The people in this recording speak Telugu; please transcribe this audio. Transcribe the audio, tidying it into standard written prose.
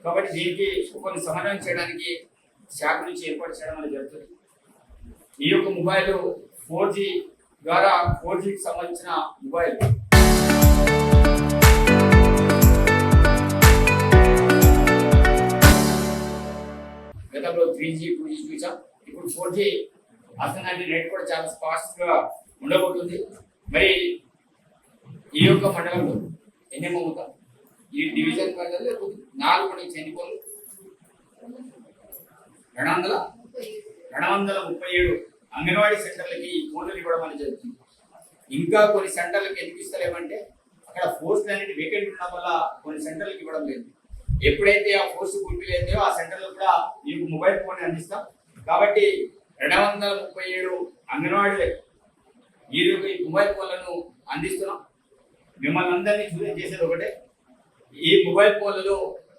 కాబట్టి దీనికి కొన్ని సమన్వయం చేయడానికి శాఖ నుంచి ఏర్పాటు చేయడం అనేది జరుగుతుంది. ఈ యొక్క మొబైల్ 4G ద్వారా 4Gకి సంబంధించిన మొబైల్. గతంలో 3G 2G చూసాం, ఇప్పుడు 4G వస్తుందంటే నెట్ కూడా చాలా ఫాస్ట్ గా ఉండబోతుంది. మరి ఈ యొక్క మండలంలో ఎన్ని అమ్ముతాం ఈ డివిజన్ పరిధిలో 4 చెందిపోలు 237 అంగన్వాడీ సెంటర్లకి ఫోన్లు ఇవ్వడం అనేది జరుగుతుంది. ఇంకా కొన్ని సెంటర్లకి ఎందుకు ఇస్తలేమంటే అక్కడ పోస్టులు అనేది వేకెంట్ ఉండడం వల్ల కొన్ని సెంటర్లకు ఇవ్వడం లేదు. ఎప్పుడైతే ఆ పోస్ట్ పూర్తి అవుతాయో ఆ సెంటర్లో కూడా మీకు మొబైల్ ఫోన్ అందిస్తాం. కాబట్టి 237 అంగన్వాడీ ఈ మొబైల్ ఫోన్లను అందిస్తున్నాం. మిమ్మల్ని అందరినీ చేసేది ఒకటే, ఈ మొబైల్ ఫోన్లలో